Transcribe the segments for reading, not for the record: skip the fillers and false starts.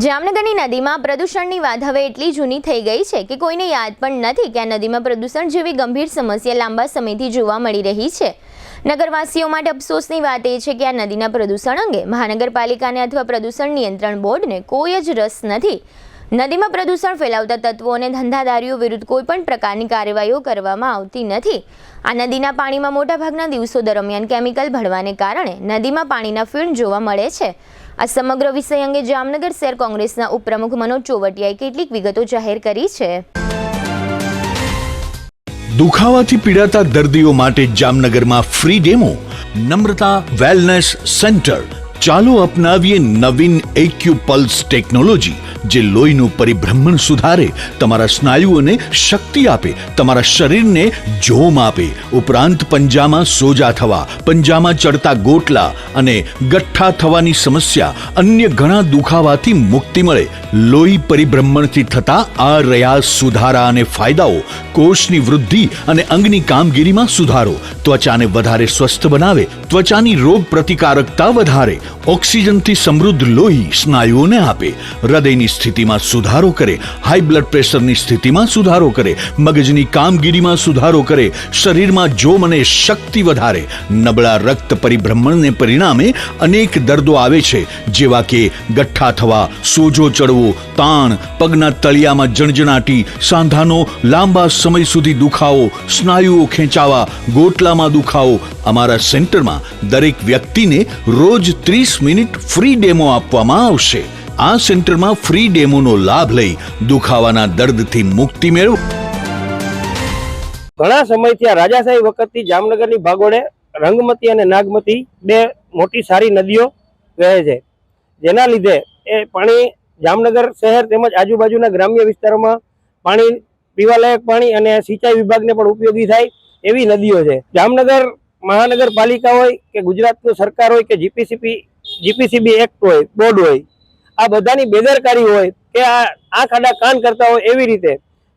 જામનગરની નદીમાં પ્રદૂષણની વાત હવે એટલી જૂની થઈ ગઈ છે કે કોઈને યાદ પણ નથી કે આ નદીમાં પ્રદૂષણ જેવી ગંભીર સમસ્યા લાંબા સમયથી જોવા મળી રહી છે। નગરવાસીઓ માટે અફસોસની વાત એ છે કે આ નદીના પ્રદૂષણ અંગે મહાનગરપાલિકાને અથવા પ્રદૂષણ નિયંત્રણ બોર્ડને કોઈ જ રસ નથી। નદીમાં પ્રદૂષણ ફેલાવતા તત્વો અને ધંધાદારીઓ વિરુદ્ધ કોઈપણ પ્રકારની કાર્યવાહીઓ કરવામાં આવતી નથી। આ નદીના પાણીમાં મોટાભાગના દિવસો દરમિયાન કેમિકલ ભળવાને કારણે નદીમાં પાણીના ફીણ જોવા મળે છે। આ સમગ્ર વિષય અંગે જામનગર શહેર કોંગ્રેસના ઉપપ્રમુખ મનોજ ચોવટિયાએ કેટલીક વિગતો જાહેર કરી છે। દુખાવાથી પીડાતા દર્દીઓ માટે જામનગરમાં ફ્રી ડેમો નમ્રતા વેલનેસ સેન્ટર। ચાલો અપનાવીએ નવીન એક્યુ પલ્સ ટેકનોલોજી જે લોહીનું પરિભ્રમણ સુધારે, તમારા સ્નાયુઓને શક્તિ આપે, તમારા શરીરને જોમ આપે, ઉપરાંત પંજામાં સોજા થવા, પંજામાં ચડતા ગોટલા અને ગઠ્ઠા થવાની સમસ્યા, અન્ય ઘણા દુખાવાથી મુક્તિ મળે। લોહી પરિભ્રમણથી થતા આ રહ્યા સુધારા અને ફાયદાઓ કોષની વૃદ્ધિ અને અંગની કામગીરીમાં સુધારો, ત્વચાને વધારે સ્વસ્થ બનાવે, ત્વચાની રોગ પ્રતિકારકતા વધારે, ઓક્સિજનથી સમૃદ્ધ લોહી સ્નાયુઓને આપે, હૃદયની સ્થિતિમાં સુધારો કરે, હાઈ બ્લડ પ્રેશરની સ્થિતિમાં સુધારો કરે, મગજની કામગીરીમાં સુધારો કરે, શરીરમાં જોમ અને શક્તિ વધારે। નબળા રક્ત પરિભ્રમણને પરિણામે અનેક દર્દો આવે છે જેવા કે ગઠ્ઠા થવા, સોજો ચડવો, તાણ, પગના તળિયામાં જણજણાટી, સાંધાનો લાંબા સમય સુધી દુખાવો, સ્નાયુઓ ખેંચાવા, ગોટલામાં દુખાવો। અમારા સેન્ટરમાં દરેક વ્યક્તિને રોજ 30 મિનિટ ફ્રી ડેમો આપવામાં આવશે। આ સેન્ટરમાં ફ્રી ડેમોનો લાભ લઈ દુખાવાના દર્દથી મુક્તિ મેળવો। ઘણા સમયથી આ રાજાશાહી વખતથી જામનગરની ભાગોળે રંગમતી અને નાગમતી બે મોટી સારી નદીઓ વહે છે, જેના લીધે એ પાણી જામનગર શહેર તેમજ આજુબાજુના ગ્રામ્ય વિસ્તારોમાં પાણી પીવાલાયક પાણી અને સિંચાઈ વિભાગને પણ ઉપયોગી થાય એવી નદીઓ છે। જામનગર મહાનગરપાલિકા હોય કે ગુજરાતની સરકાર હોય કે જીપીસીબી એક્ટ હોય, બોર્ડ હોય, આ બધાની બેદરકારી હોય કે આ ખાડા કાન કરતા હોય એવી રીતે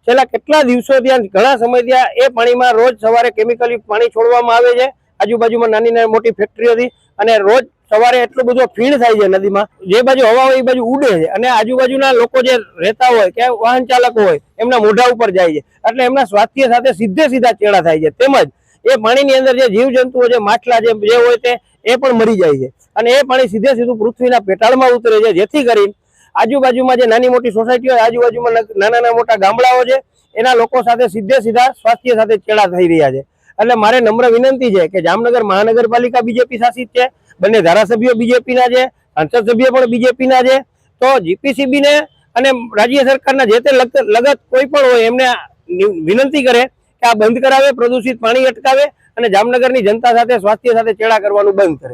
છેલ્લા કેટલા દિવસો ત્યાં ઘણા સમય ત્યાં એ પાણીમાં રોજ સવારે કેમિકલ પાણી છોડવામાં આવે છે આજુબાજુમાં નાની નાની મોટી ફેક્ટરીઓથી, અને રોજ સવારે એટલું બધું ફીણ થાય છે નદીમાં, જે બાજુ હવા હોય એ બાજુ ઉડે છે અને આજુબાજુના લોકો જે રહેતા હોય કે વાહન ચાલકો હોય એમના મોઢા ઉપર જાય છે, એટલે એમના સ્વાસ્થ્ય સાથે સીધા ચેડા થાય છે। તેમજ એ પાણીની અંદર જે જીવજંતુઓ જે માછલા જે હોય તે એ પણ મરી જાય છે અને એ પાણી સીધું પૃથ્વીના પેટાળમાં ઉતરે છે, જેથી કરીને આજુબાજુમાં જે નાની મોટી સોસાયટીઓ હોય, આજુબાજુમાં નાના મોટા ગામડાઓ છે એના લોકો સાથે સીધા સ્વાસ્થ્ય સાથે ચેડા થઈ રહ્યા છે। એટલે મારે નમ્ર વિનંતી છે કે જામનગર મહાનગરપાલિકા બીજેપી શાસિત છે, બંને ધારાસભ્યો બીજેપીના છે, સંસદ સભ્ય પણ બીજેપીના છે, તો જીપીસીબીને અને રાજ્ય સરકારના જે તે લગત કોઈ પણ હોય એમને વિનંતી કરે કે આ બંધ કરાવે, પ્રદૂષિત પાણી અટકાવે અને જામનગરની જનતા સાથે સ્વાસ્થ્ય સાથે ચેડા કરવાનું બંધ કરે।